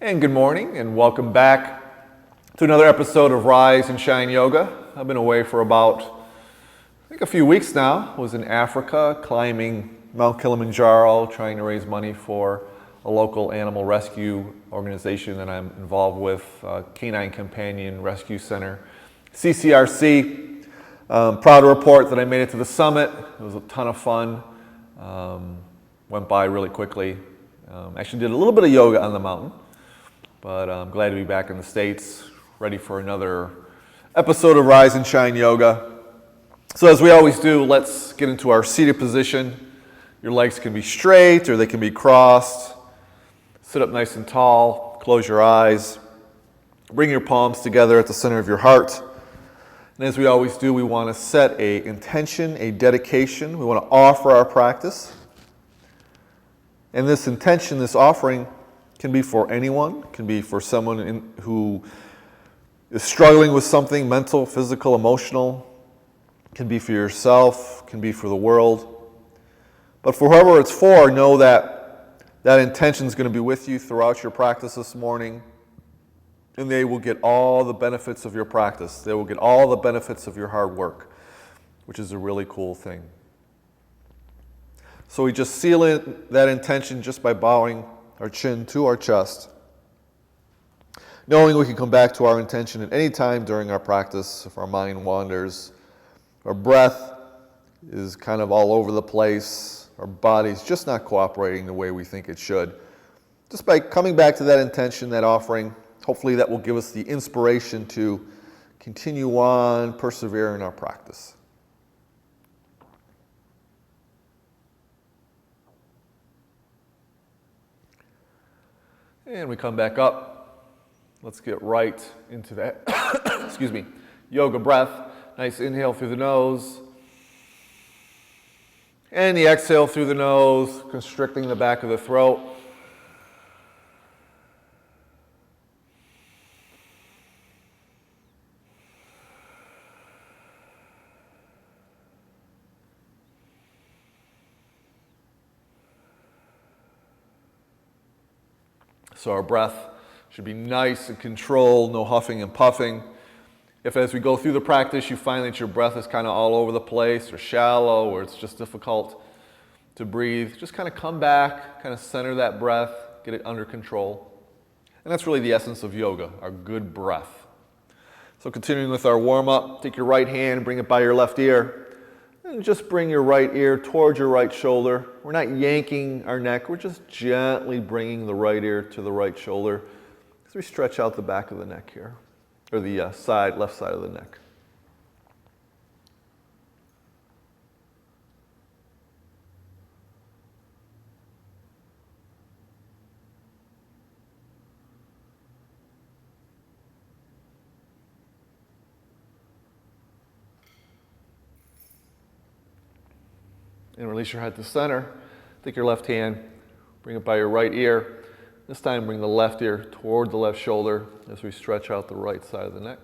And good morning and welcome back to another episode of Rise and Shine Yoga. I've been away for about, a few weeks now. I was in Africa climbing Mount Kilimanjaro, trying to raise money for a local animal rescue organization that I'm involved with, Canine Companion Rescue Center, CCRC. Proud to report that I made it to the summit. It was a ton of fun. Went by really quickly. Actually did a little bit of yoga on the mountain, but I'm glad to be back in the States, ready for another episode of Rise and Shine Yoga. So as we always do, let's get into our seated position. Your legs can be straight or they can be crossed. Sit up nice and tall, close your eyes. Bring your palms together at the center of your heart. And as we always do, we want to set an intention, a dedication. We want to offer our practice. And this intention, this offering, can be for anyone, can be for someone who is struggling with something mental, physical, emotional, can be for yourself, can be for the world. But for whoever it's for, know that that intention is going to be with you throughout your practice this morning, and they will get all the benefits of your practice. They will get all the benefits of your hard work, which is a really cool thing. So we just seal in that intention just by bowing our chin to our chest, knowing we can come back to our intention at any time during our practice if our mind wanders, our breath is kind of all over the place, our body's just not cooperating the way we think it should. Just by coming back to that intention, that offering, hopefully that will give us the inspiration to continue on, persevere in our practice. And we come back up. Let's get right into that, yoga breath. Nice inhale through the nose. And the exhale through the nose, constricting the back of the throat. So our breath should be nice and controlled, no huffing and puffing. If as we go through the practice you find that your breath is kind of all over the place or shallow or it's just difficult to breathe, just kind of come back, kind of center that breath, get it under control. And that's really the essence of yoga, our good breath. So continuing with our warm-up, take your right hand, bring it by your left ear, and just bring your right ear towards your right shoulder. We're not yanking our neck, we're just gently bringing the right ear to the right shoulder as we stretch out the back of the neck here. Or the left side of the neck. And release your head to center. Take your left hand, bring it by your right ear. This time bring the left ear toward the left shoulder as we stretch out the right side of the neck.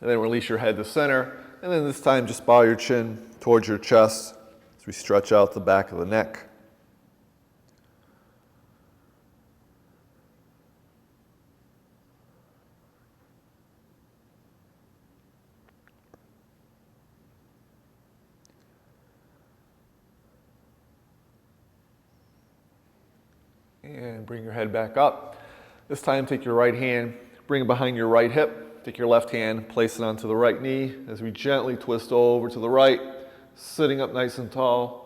And then release your head to center. And then this time just bow your chin towards your chest as we stretch out the back of the neck. And bring your head back up. This time take your right hand, bring it behind your right hip. Take your left hand, place it onto the right knee as we gently twist over to the right, sitting up nice and tall.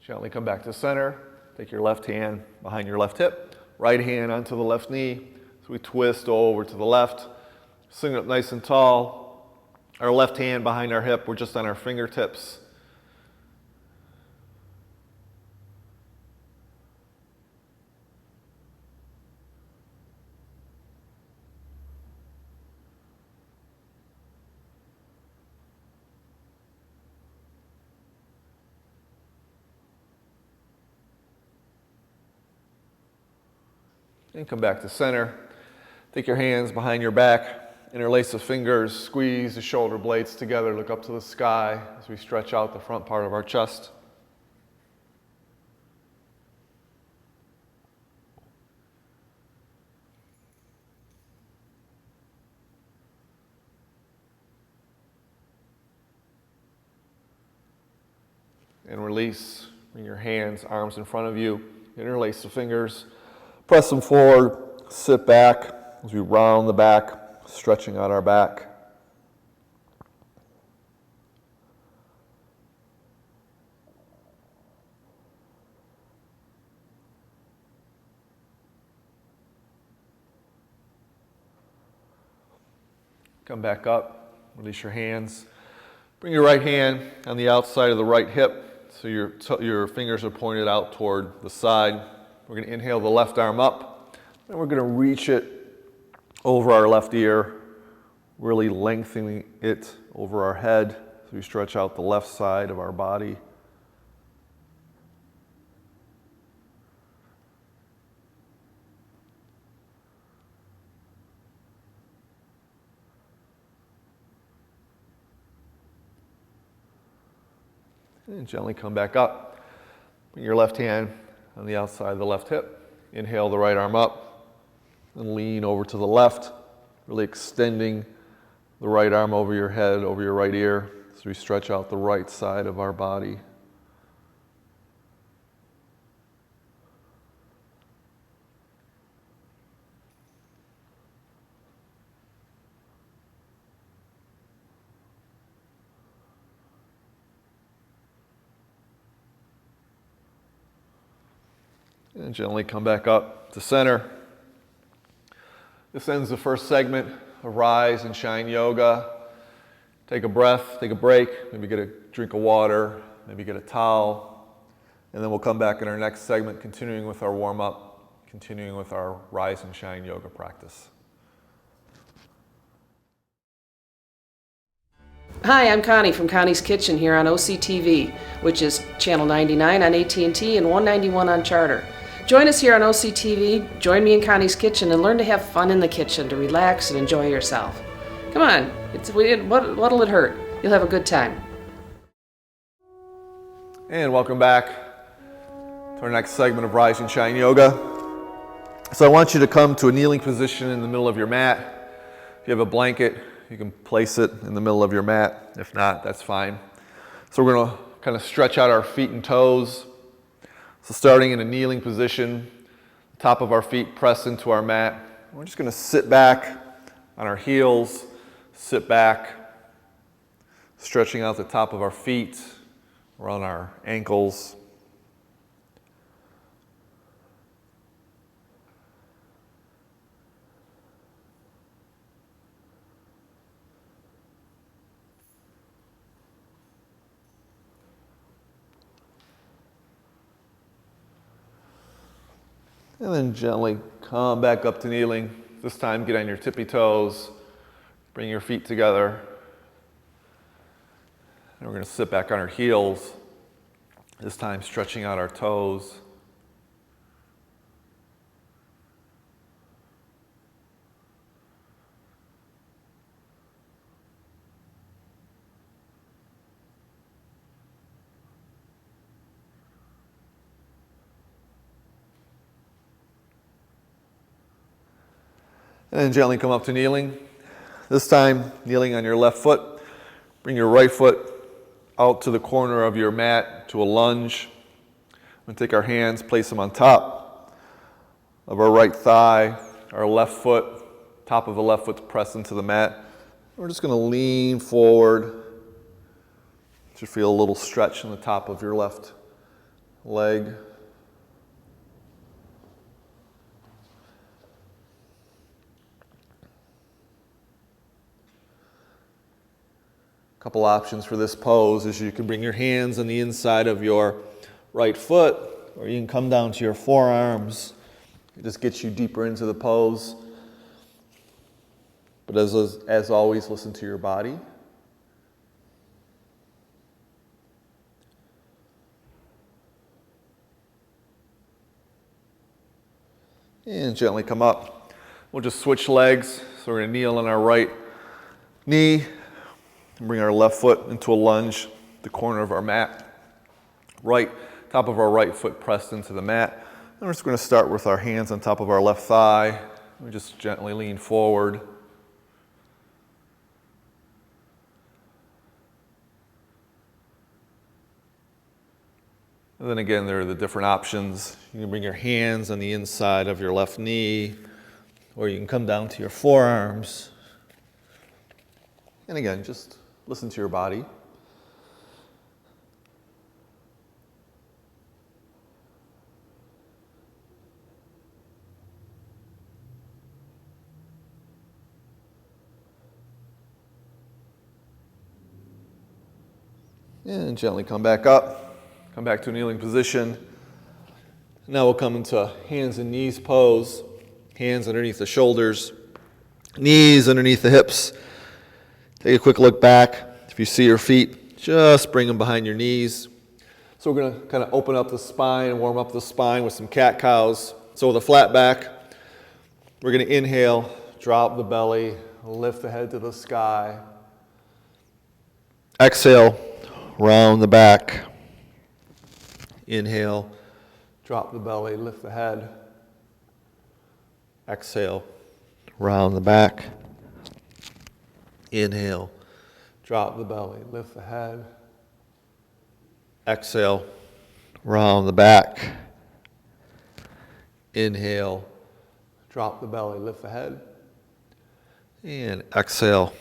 Gently come back to center. Take your left hand behind your left hip, right hand onto the left knee. So we twist over to the left, sitting up nice and tall. Our left hand behind our hip, we're just on our fingertips. And come back to center. Take your hands behind your back, interlace the fingers, squeeze the shoulder blades together, look up to the sky as we stretch out the front part of our chest. And release. Bring your hands, arms in front of you, interlace the fingers. Press them forward, sit back as we round the back, stretching out our back. Come back up, release your hands. Bring your right hand on the outside of the right hip so your fingers are pointed out toward the side. We're going to inhale the left arm up, and we're going to reach it over our left ear, really lengthening it over our head so we stretch out the left side of our body. And gently come back up. Bring your left hand on the outside of the left hip. Inhale the right arm up and lean over to the left, really extending the right arm over your head, over your right ear, as we stretch out the right side of our body. And gently come back up to center. This ends the first segment of Rise and Shine Yoga. Take a breath, take a break, maybe get a drink of water, maybe get a towel, and then we'll come back in our next segment, continuing with our warm-up, continuing with our Rise and Shine Yoga practice. Hi, I'm Connie from Connie's Kitchen here on OCTV, which is channel 99 on AT&T and 191 on Charter. Join us here on OCTV, join me in Connie's Kitchen, and learn to have fun in the kitchen, to relax and enjoy yourself. Come on, what'll it hurt? You'll have a good time. And welcome back to our next segment of Rise and Shine Yoga. So I want you to come to a kneeling position in the middle of your mat. If you have a blanket, you can place it in the middle of your mat. If not, that's fine. So we're going to kind of stretch out our feet and toes. So starting in a kneeling position, the top of our feet press into our mat. We're just going to sit back on our heels, sit back, stretching out the top of our feet around our ankles. And then gently come back up to kneeling. This time get on your tippy toes. Bring your feet together. And we're going to sit back on our heels. This time stretching out our toes. And then gently come up to kneeling. This time, kneeling on your left foot. Bring your right foot out to the corner of your mat to a lunge. We're going to take our hands, place them on top of our right thigh, our left foot, top of the left foot to press into the mat. We're just going to lean forward. Just feel a little stretch in the top of your left leg. A couple options for this pose is you can bring your hands on the inside of your right foot, or you can come down to your forearms. It just gets you deeper into the pose. But as always, listen to your body. And gently come up. We'll just switch legs. So we're going to kneel on our right knee. Bring our left foot into a lunge, the corner of our mat. Top of our right foot pressed into the mat. And we're just going to start with our hands on top of our left thigh. We just gently lean forward. And then again, there are the different options. You can bring your hands on the inside of your left knee, or you can come down to your forearms. And again, just listen to your body. And gently come back up. Come back to a kneeling position. Now we'll come into hands and knees pose. Hands underneath the shoulders. Knees underneath the hips. Take a quick look back. If you see your feet, just bring them behind your knees. So we're going to kind of open up the spine and warm up the spine with some cat-cows. So with a flat back, we're going to inhale, drop the belly, lift the head to the sky. Exhale, round the back. Inhale, drop the belly, lift the head. Exhale, round the back. Inhale, drop the belly, lift the head. Exhale, round the back. Inhale, drop the belly, lift the head. And exhale,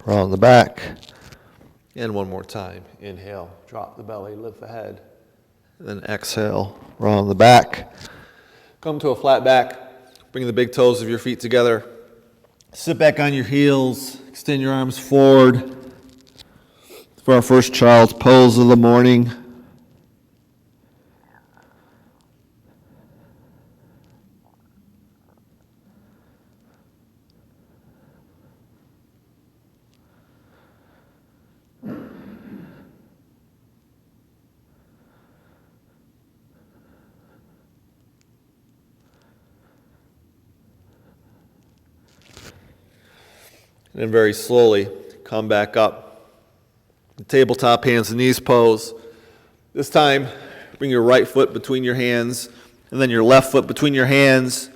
round the back. And one more time. Inhale, drop the belly, lift the head. And then exhale, round the back. Come to a flat back. Bring the big toes of your feet together. Sit back on your heels. Extend your arms forward for our first child's pose of the morning. And then very slowly come back up. The tabletop hands and knees pose. This time, bring your right foot between your hands and then your left foot between your hands.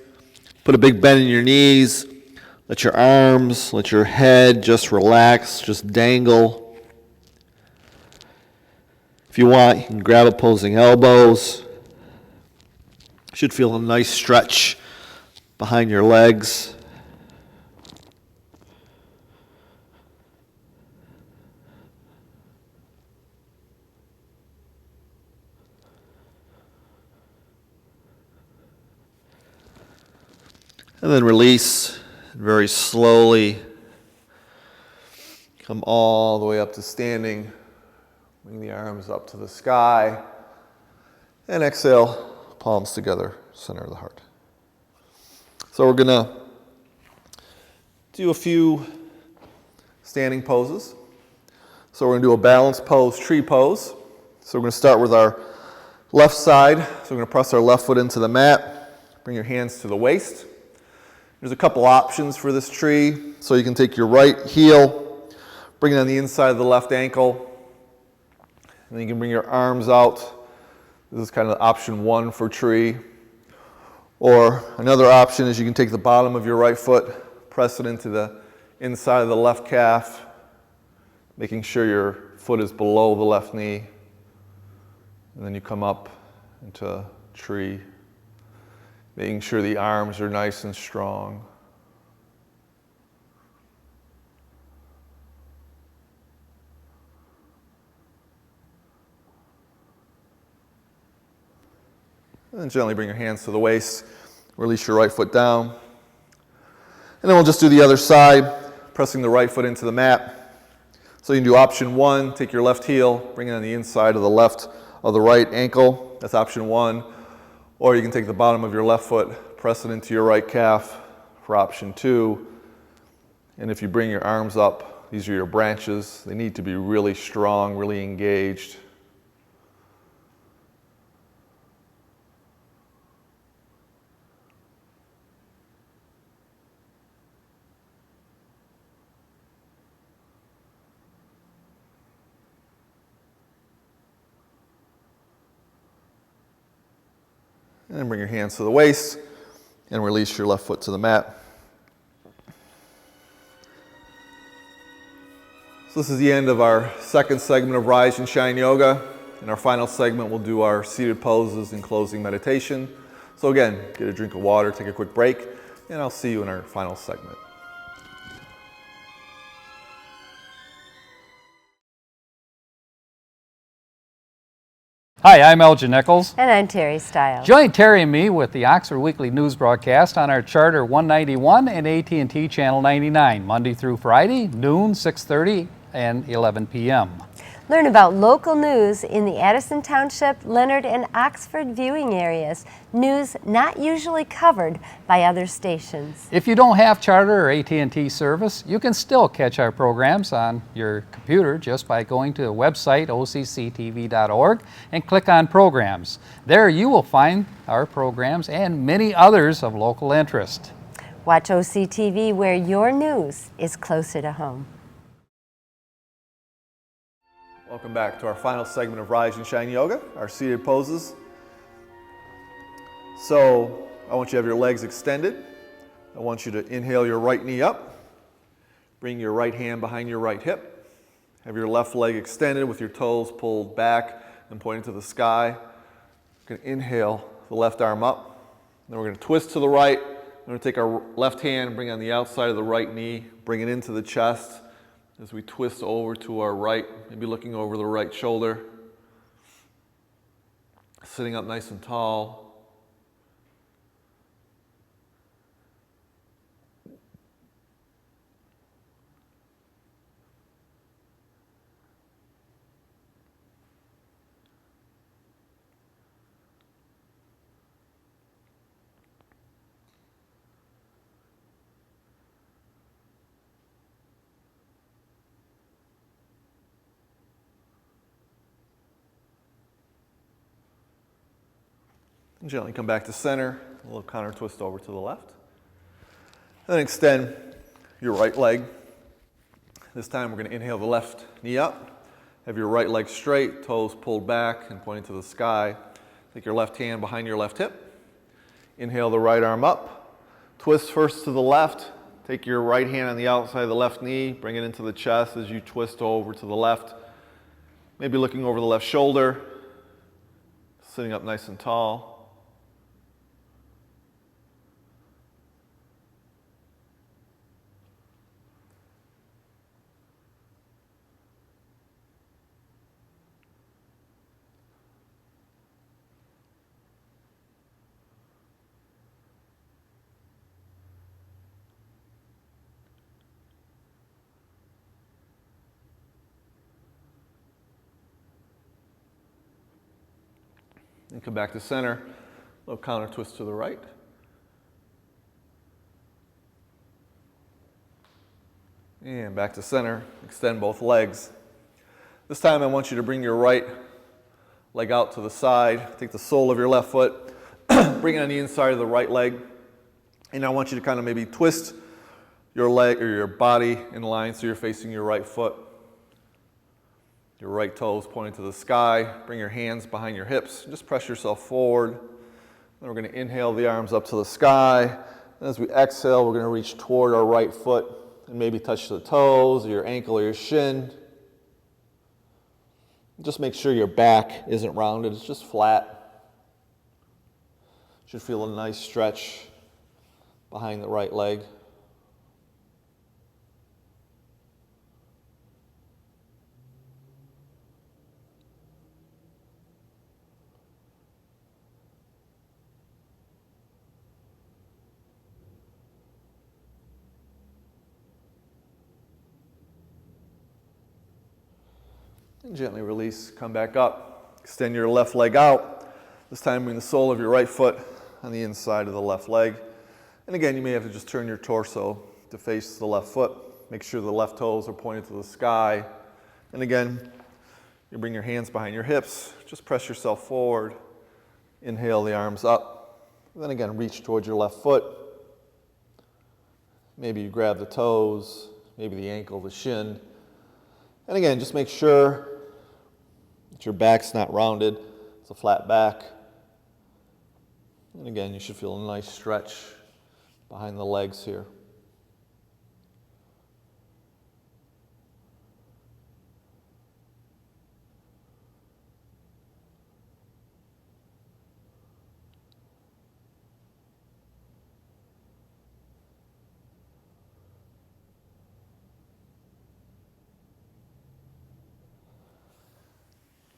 Put a big bend in your knees. Let your arms, let your head just relax, just dangle. If you want, you can grab opposing elbows. You should feel a nice stretch behind your legs. And then release, very slowly. Come all the way up to standing. Bring the arms up to the sky. And exhale, palms together, center of the heart. So we're going to do a few standing poses. So we're going to do a balanced pose, tree pose. So we're going to start with our left side. So we're going to press our left foot into the mat. Bring your hands to the waist. There's a couple options for this tree. So you can take your right heel, bring it on the inside of the left ankle, and then you can bring your arms out. This is kind of option one for tree. Or another option is you can take the bottom of your right foot, press it into the inside of the left calf, making sure your foot is below the left knee. And then you come up into tree, making sure the arms are nice and strong. And then gently bring your hands to the waist. Release your right foot down. And then we'll just do the other side, pressing the right foot into the mat. So you can do option 1, take your left heel, bring it on the inside of the left of the right ankle. That's option 1. Or you can take the bottom of your left foot, press it into your right calf for option 2. And if you bring your arms up, these are your branches. They need to be really strong, really engaged. And then bring your hands to the waist and release your left foot to the mat. So this is the end of our second segment of Rise and Shine Yoga. In our final segment, we'll do our seated poses and closing meditation. So again, get a drink of water, take a quick break, and I'll see you in our final segment. Hi, I'm Elgin Nichols. And I'm Terry Stiles. Join Terry and me with the Oxford Weekly News broadcast on our Charter 191 and AT&T Channel 99, Monday through Friday, noon, 6:30, and 11 p.m. Learn about local news in the Addison Township, Leonard, and Oxford viewing areas. News not usually covered by other stations. If you don't have Charter or AT&T service, you can still catch our programs on your computer just by going to the website occtv.org and click on Programs. There you will find our programs and many others of local interest. Watch OCTV where your news is closer to home. Welcome back to our final segment of Rise and Shine Yoga, our seated poses. So I want you to have your legs extended. I want you to inhale your right knee up. Bring your right hand behind your right hip. Have your left leg extended with your toes pulled back and pointing to the sky. We're going to inhale the left arm up. Then we're going to twist to the right. We're going to take our left hand, bring it on the outside of the right knee, bring it into the chest. As we twist over to our right, maybe looking over the right shoulder. Sitting up nice and tall. And gently come back to center, a little counter twist over to the left. Then extend your right leg. This time we're going to inhale the left knee up. Have your right leg straight, toes pulled back and pointing to the sky. Take your left hand behind your left hip. Inhale the right arm up. Twist first to the left. Take your right hand on the outside of the left knee. Bring it into the chest as you twist over to the left. Maybe looking over the left shoulder. Sitting up nice and tall. And come back to center, a little counter twist to the right. And back to center, extend both legs. This time I want you to bring your right leg out to the side, take the sole of your left foot, bring it on the inside of the right leg, and I want you to kind of maybe twist your leg or your body in line so you're facing your right foot. Your right toes pointing to the sky. Bring your hands behind your hips. Just press yourself forward. Then we're going to inhale the arms up to the sky. And as we exhale, we're going to reach toward our right foot and maybe touch the toes or your ankle or your shin. Just make sure your back isn't rounded. It's just flat. Should feel a nice stretch behind the right leg. And gently release, come back up. Extend your left leg out. This time bring the sole of your right foot on the inside of the left leg. And again, you may have to just turn your torso to face the left foot. Make sure the left toes are pointed to the sky. And again, you bring your hands behind your hips. Just press yourself forward. Inhale the arms up. And then again, reach towards your left foot. Maybe you grab the toes, maybe the ankle, the shin. And again, just make sure that your back's not rounded. It's a flat back. And again, you should feel a nice stretch behind the legs here.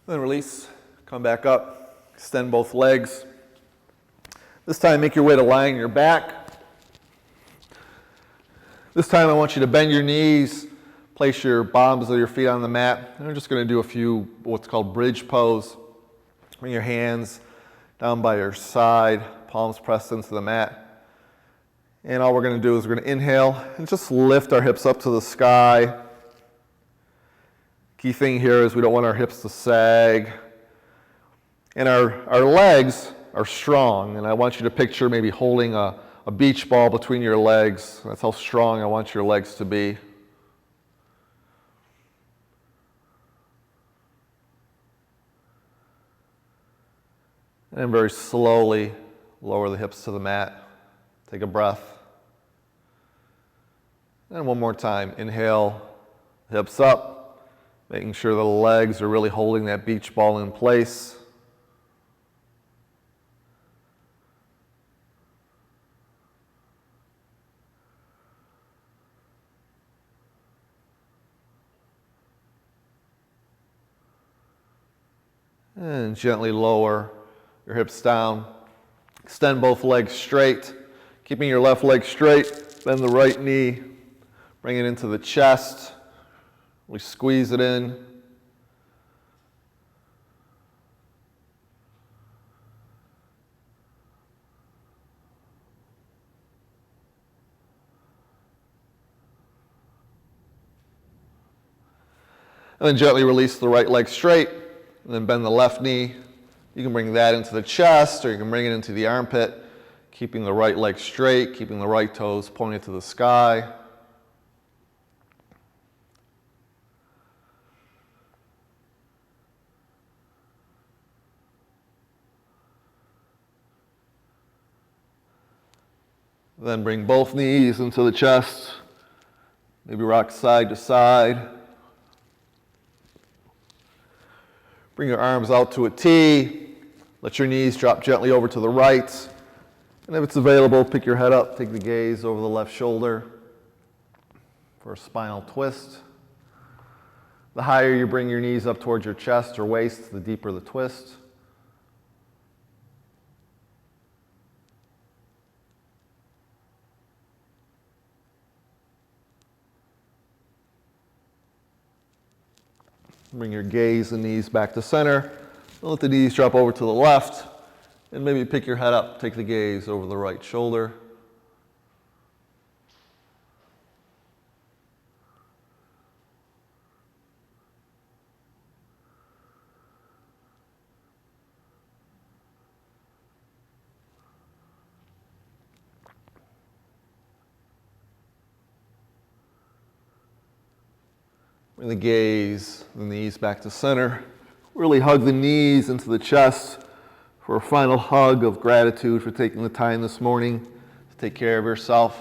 Then release, come back up, extend both legs. This time make your way to lying on your back. This time I want you to bend your knees, place your bottoms of your feet on the mat. And we're just going to do a few what's called bridge pose. Bring your hands down by your side, palms pressed into the mat. And all we're going to do is we're going to inhale and just lift our hips up to the sky. Key thing here is we don't want our hips to sag. And our legs are strong. And I want you to picture maybe holding a beach ball between your legs. That's how strong I want your legs to be. And then very slowly lower the hips to the mat. Take a breath. And one more time. Inhale, hips up. Making sure the legs are really holding that beach ball in place. And gently lower your hips down. Extend both legs straight. Keeping your left leg straight, bend the right knee. Bring it into the chest. We squeeze it in. And then gently release the right leg straight, and then bend the left knee. You can bring that into the chest, or you can bring it into the armpit, keeping the right leg straight, keeping the right toes pointed to the sky. Then bring both knees into the chest. Maybe rock side to side. Bring your arms out to a T. Let your knees drop gently over to the right. And if it's available, pick your head up. Take the gaze over the left shoulder for a spinal twist. The higher you bring your knees up towards your chest or waist, the deeper the twist. Bring your gaze and knees back to center. Let the knees drop over to the left. And maybe pick your head up. Take the gaze over the right shoulder. Bring the gaze, the knees back to center. Really hug the knees into the chest for a final hug of gratitude for taking the time this morning to take care of yourself.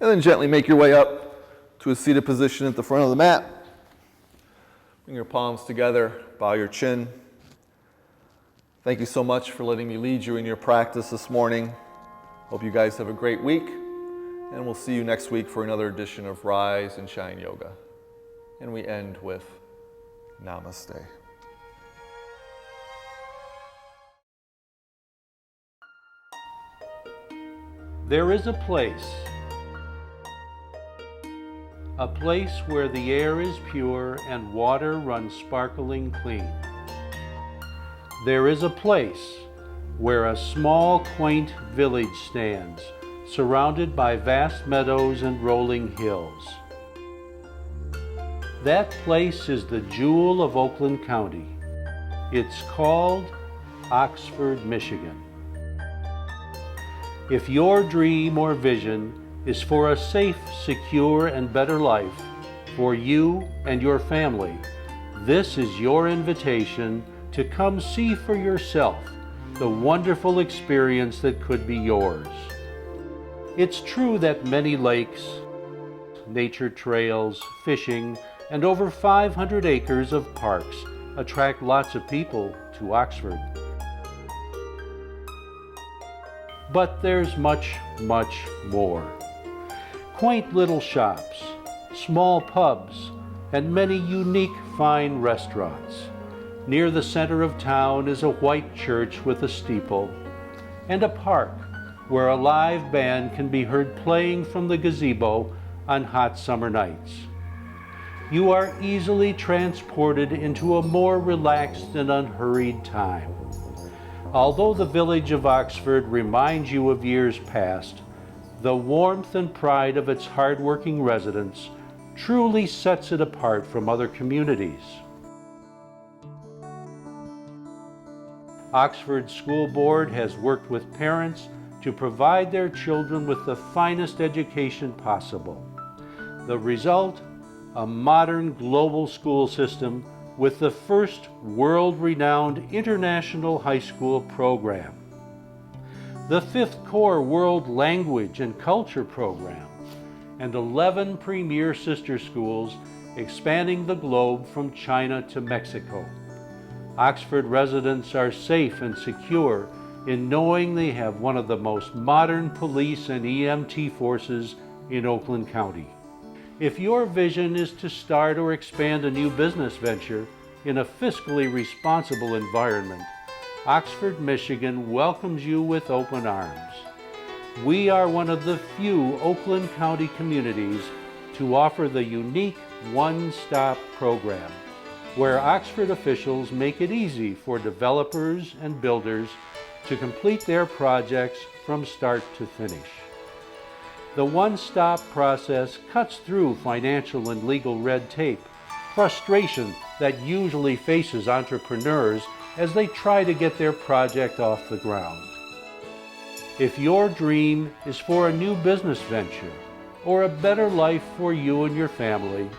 And then gently make your way up to a seated position at the front of the mat. Bring your palms together, bow your chin. Thank you so much for letting me lead you in your practice this morning. Hope you guys have a great week. And we'll see you next week for another edition of Rise and Shine Yoga. And we end with Namaste. There is a place a place where the air is pure and water runs sparkling clean. There is a place where a small, quaint village stands, surrounded by vast meadows and rolling hills. That place is the jewel of Oakland County. It's called Oxford, Michigan. If your dream or vision is for a safe, secure, and better life for you and your family, this is your invitation to come see for yourself the wonderful experience that could be yours. It's true that many lakes, nature trails, fishing, and over 500 acres of parks attract lots of people to Oxford. But there's much, much more. Quaint little shops, small pubs, and many unique fine restaurants. Near the center of town is a white church with a steeple, and a park where a live band can be heard playing from the gazebo on hot summer nights. You are easily transported into a more relaxed and unhurried time. Although the village of Oxford reminds you of years past, the warmth and pride of its hard-working residents truly sets it apart from other communities. Oxford School Board has worked with parents to provide their children with the finest education possible. The result? A modern global school system with the first world-renowned international high school program, the 5th Core World Language and Culture program, and 11 premier sister schools expanding the globe from China to Mexico. Oxford residents are safe and secure in knowing they have one of the most modern police and EMT forces in Oakland County. If your vision is to start or expand a new business venture in a fiscally responsible environment, Oxford, Michigan welcomes you with open arms. We are one of the few Oakland County communities to offer the unique one-stop program, where Oxford officials make it easy for developers and builders to complete their projects from start to finish. The one-stop process cuts through financial and legal red tape, frustration that usually faces entrepreneurs as they try to get their project off the ground. If your dream is for a new business venture or a better life for you and your family,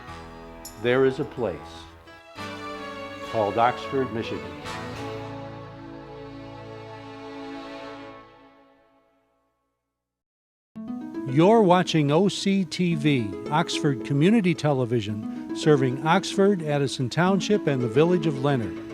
there is a place called Oxford, Michigan. You're watching OCTV, Oxford Community Television, serving Oxford, Addison Township, and the village of Leonard.